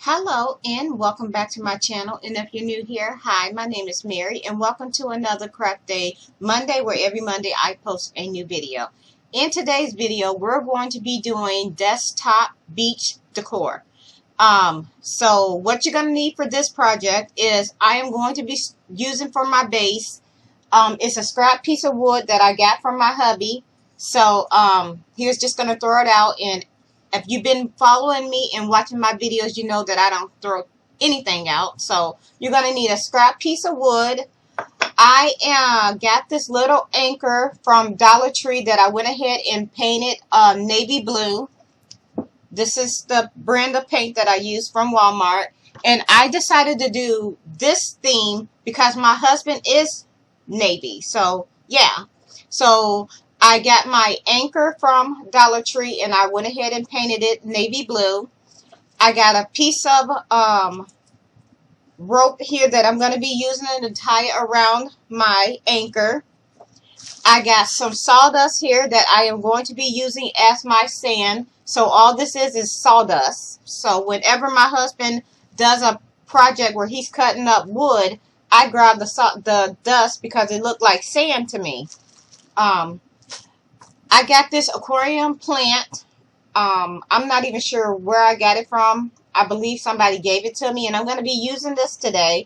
Hello and welcome back to my channel, and if you're new here, hi, my name is Mary and welcome to another Craft Day Monday, where every Monday I post a new video. In today's video we're going to be doing desktop beach decor. So what you're going to need for this project is I am going to be using for my base, it's a scrap piece of wood that I got from my hubby. So here's just going to throw it out, and if you've been following me and watching my videos, you know that I don't throw anything out. So you're going to need a scrap piece of wood. I got this little anchor from Dollar Tree that I went ahead and painted navy blue. This is the brand of paint that I use from Walmart. And I decided to do this theme because my husband is navy. So yeah. So I got my anchor from Dollar Tree and I went ahead and painted it navy blue. I got a piece of rope here that I'm going to be using to tie around my anchor. I got some sawdust here that I am going to be using as my sand. So all this is sawdust. So whenever my husband does a project where he's cutting up wood, I grab the dust because it looked like sand to me. I got this aquarium plant. I'm not even sure where I got it from. I believe somebody gave it to me, and I'm going to be using this today.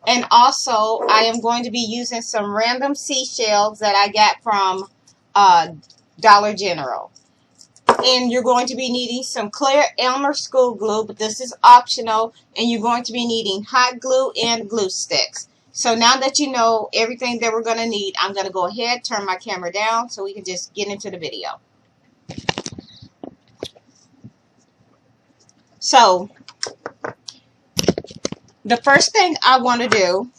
And also, I am going to be using some random seashells that I got from Dollar General. And you're going to be needing some clear Elmer school glue, but this is optional. And you're going to be needing hot glue and glue sticks. So now that you know everything that we're going to need, I'm going to go ahead, turn my camera down so we can just get into the video. So the first thing I want to do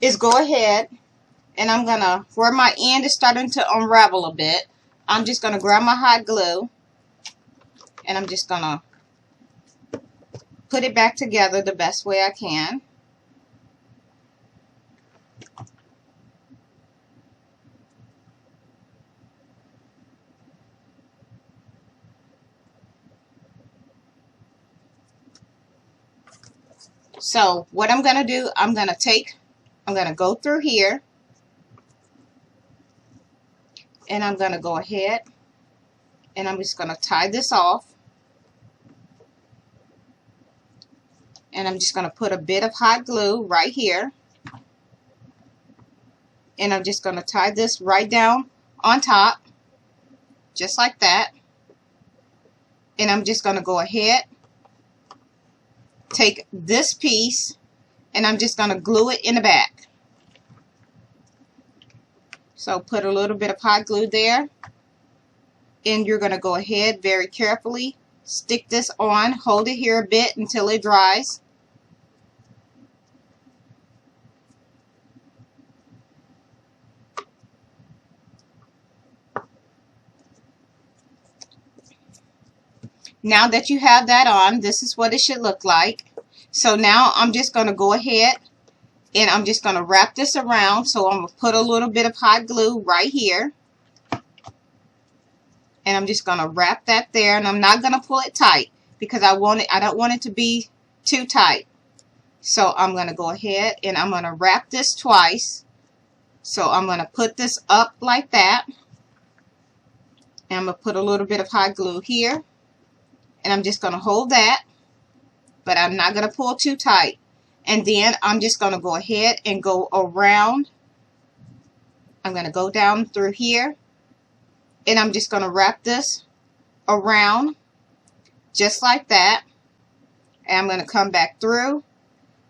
is go ahead and I'm going to, where my end is starting to unravel a bit, I'm just going to grab my hot glue and I'm just going to put it back together the best way I can. So what I'm going to do, I'm going to go through here and I'm going to go ahead and I'm just going to tie this off. And I'm just going to put a bit of hot glue right here. And I'm just going to tie this right down on top, just like that. And I'm just going to go ahead, take this piece, and I'm just going to glue it in the back. So put a little bit of hot glue there. And you're going to go ahead very carefully, stick this on, hold it here a bit until it dries. Now that you have that on, this is what it should look like. So now I'm just going to go ahead and I'm just going to wrap this around. So I'm going to put a little bit of hot glue right here. And I'm just going to wrap that there, and I'm not going to pull it tight because I don't want it to be too tight. So I'm going to go ahead and I'm going to wrap this twice. So I'm going to put this up like that. And I'm going to put a little bit of hot glue here. And I'm just going to hold that, but I'm not going to pull too tight. And then I'm just going to go ahead and go around. I'm going to go down through here. And I'm just going to wrap this around just like that. And I'm going to come back through.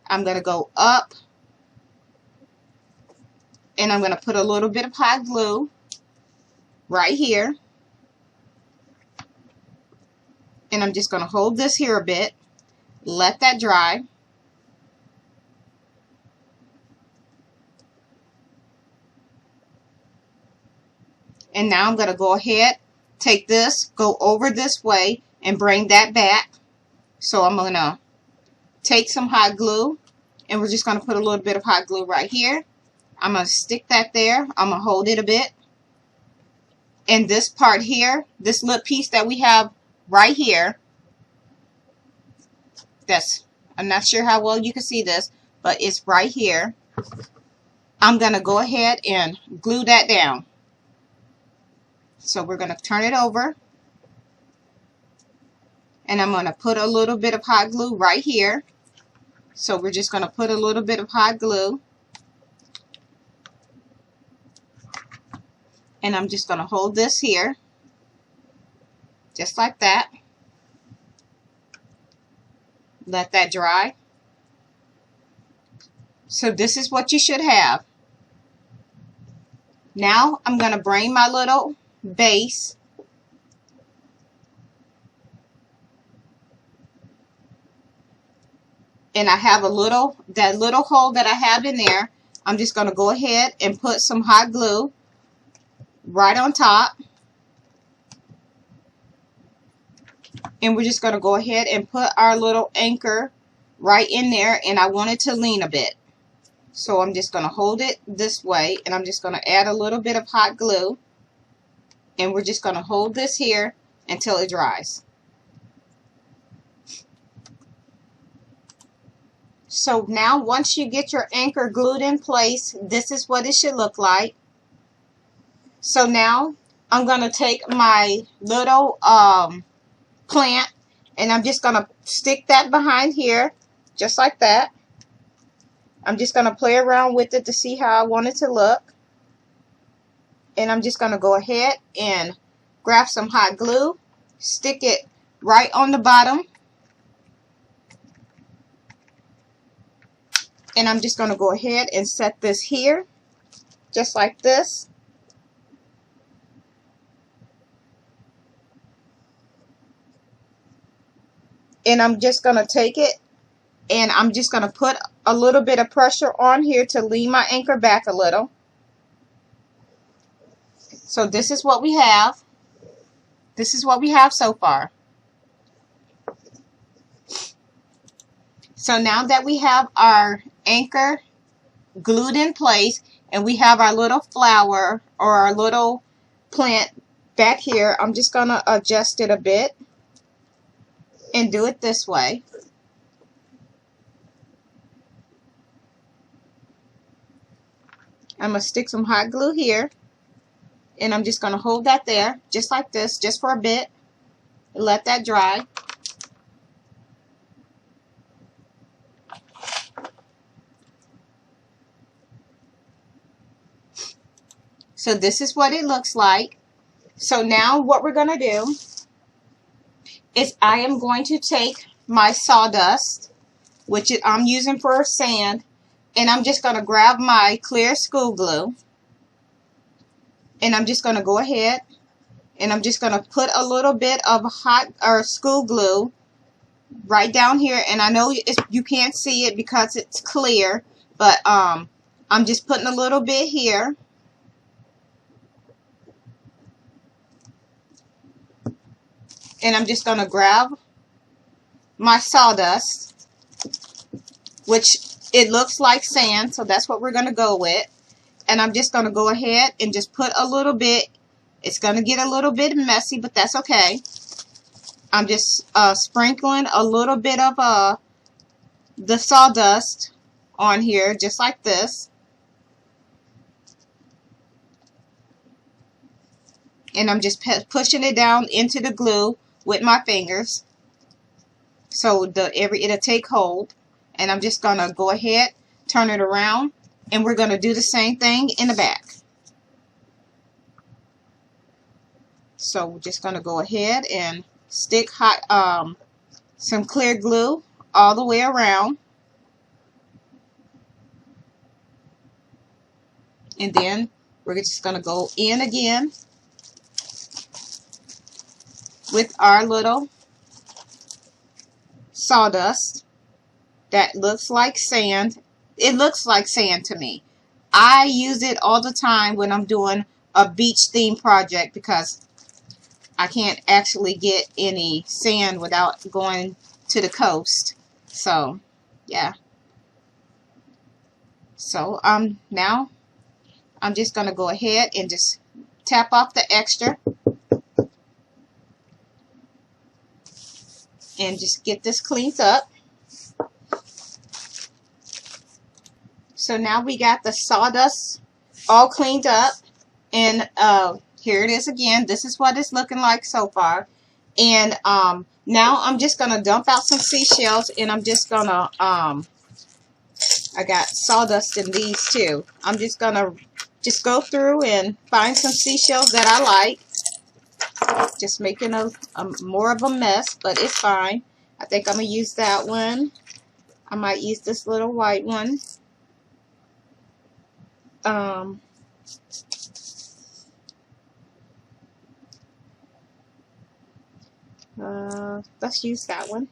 I'm going to go up. And I'm going to put a little bit of hot glue right here. And I'm just going to hold this here a bit, let that dry. And now I'm going to go ahead, take this, go over this way, and bring that back. So I'm going to take some hot glue, and we're just going to put a little bit of hot glue right here. I'm going to stick that there. I'm going to hold it a bit. And this part here, this little piece that we have right here, I'm not sure how well you can see this, but it's right here. I'm going to go ahead and glue that down. So we're going to turn it over. And I'm going to put a little bit of hot glue right here. So we're just going to put a little bit of hot glue. And I'm just going to hold this here. Just like that. Let that dry. So this is what you should have. Now I'm going to bring my little base and I have that little hole that I have in there. I'm just going to go ahead and put some hot glue right on top. And we're just going to go ahead and put our little anchor right in there, and I want it to lean a bit. So I'm just going to hold it this way, and I'm just going to add a little bit of hot glue. And we're just going to hold this here until it dries. So now once you get your anchor glued in place, this is what it should look like. So now I'm going to take my little plant, and I'm just going to stick that behind here, just like that. I'm just going to play around with it to see how I want it to look. And I'm just going to go ahead and grab some hot glue, stick it right on the bottom. And I'm just going to go ahead and set this here, just like this. And I'm just going to take it and I'm just going to put a little bit of pressure on here to lean my anchor back a little. So this is what we have. This is what we have so far. So now that we have our anchor glued in place and we have our little flower or our little plant back here, I'm just going to adjust it a bit and do it this way. I'm going to stick some hot glue here, and I'm just going to hold that there just like this, just for a bit, and let that dry. So this is what it looks like. So now what we're going to do is I am going to take my sawdust, which I'm using for sand, and I'm just going to grab my clear school glue, and I'm just going to go ahead and I'm just going to put a little bit of hot or school glue right down here. And I know you can't see it because it's clear, but I'm just putting a little bit here. And I'm just going to grab my sawdust, which it looks like sand, so that's what we're going to go with. And I'm just going to go ahead and just put a little bit. It's going to get a little bit messy, but that's okay. I'm just sprinkling a little bit of the sawdust on here, just like this. And I'm just pushing it down into the glue with my fingers, so it'll take hold. And I'm just gonna go ahead, turn it around, and we're gonna do the same thing in the back. So we're just gonna go ahead and stick some clear glue all the way around, and then we're just gonna go in again with our little sawdust that looks like sand. It looks like sand to me. I use it all the time when I'm doing a beach theme project because I can't actually get any sand without going to the coast. So yeah. So now I'm just going to go ahead and just tap off the extra and just get this cleaned up. So now we got the sawdust all cleaned up, and here it is again. This is what it's looking like so far. And now I'm just gonna dump out some seashells, and I'm just gonna I got sawdust in these too. I'm just gonna go through and find some seashells that I like. Just making a more of a mess, but it's fine. I think I'm gonna use that one. I might use this little white one. Let's use that one.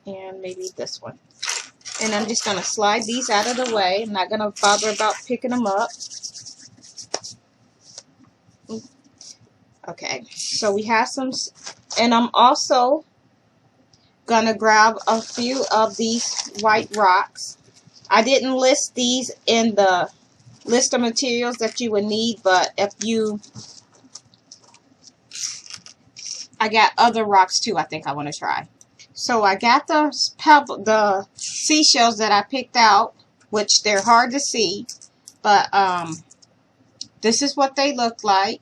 And maybe this one. And I'm just going to slide these out of the way. I'm not going to bother about picking them up. Okay, so we have some, and I'm also going to grab a few of these white rocks. I didn't list these in the list of materials that you would need, but if you, I got other rocks too I think I want to try. So I got the seashells that I picked out, which they're hard to see, but this is what they look like.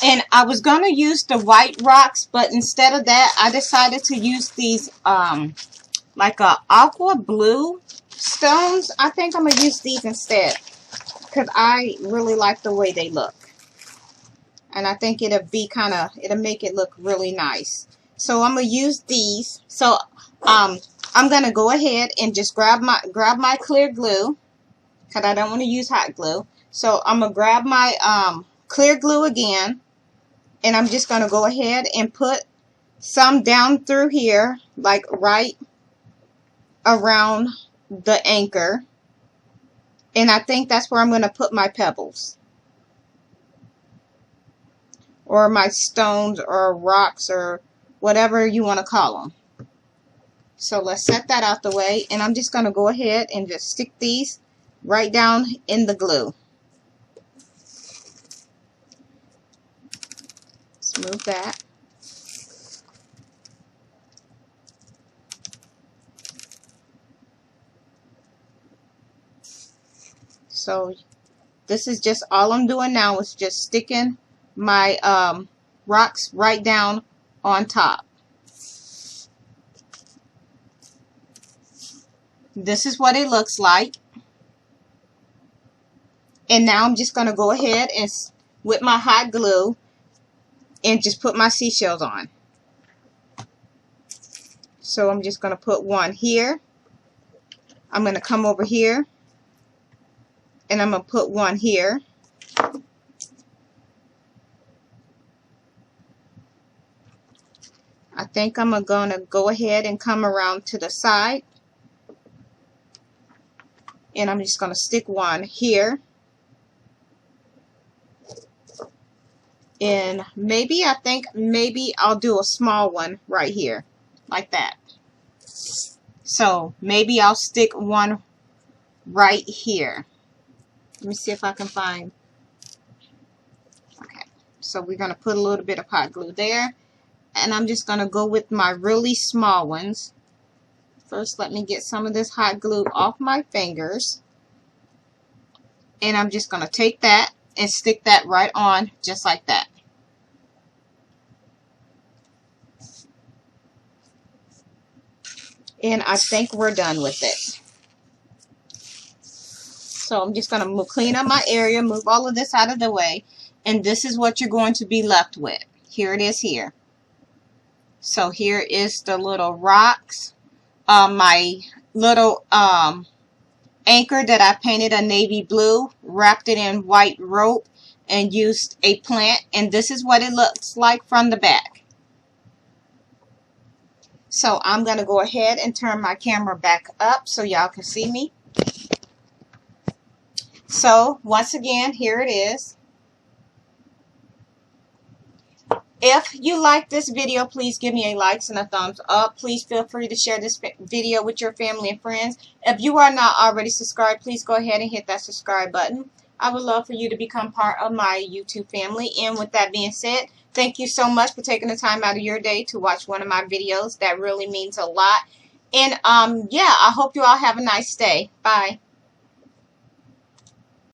And I was going to use the white rocks, but instead of that, I decided to use these like a aqua blue stones. I think I'm going to use these instead, because I really like the way they look. And I think it'll make it look really nice. So I'm gonna use these. So I'm gonna go ahead and just grab my clear glue, because I don't want to use hot glue. So I'm gonna grab my clear glue again, and I'm just gonna go ahead and put some down through here, like right around the anchor. And I think that's where I'm gonna put my pebbles, or my stones, or rocks, or whatever you want to call them. So let's set that out the way, and I'm just going to go ahead and just stick these right down in the glue. Let's move that. So this is just all I'm doing now, is just sticking my rocks right down on top. This is what it looks like. And now I'm just going to go ahead and with my hot glue and just put my seashells on. So I'm just going to put one here. I'm going to come over here, and I'm going to put one here. I think I'm going to go ahead and come around to the side, and I'm just going to stick one here. And maybe, I think maybe I'll do a small one right here, like that. So maybe I'll stick one right here. Let me see if I can find. Okay, so we're going to put a little bit of hot glue there. And I'm just going to go with my really small ones. First, let me get some of this hot glue off my fingers. And I'm just going to take that and stick that right on, just like that. And I think we're done with it. So I'm just going to clean up my area, move all of this out of the way. And this is what you're going to be left with. Here it is here. So here is the little rocks, my little anchor that I painted a navy blue, wrapped it in white rope, and used a plant. And this is what it looks like from the back. So I'm going to go ahead and turn my camera back up so y'all can see me. So once again, here it is. If you like this video, please give me a like and a thumbs up. Please feel free to share this video with your family and friends. If you are not already subscribed, please go ahead and hit that subscribe button. I would love for you to become part of my YouTube family. And with that being said, Thank you so much for taking the time out of your day to watch one of my videos. That really means a lot. And yeah, I hope you all have a nice day. Bye.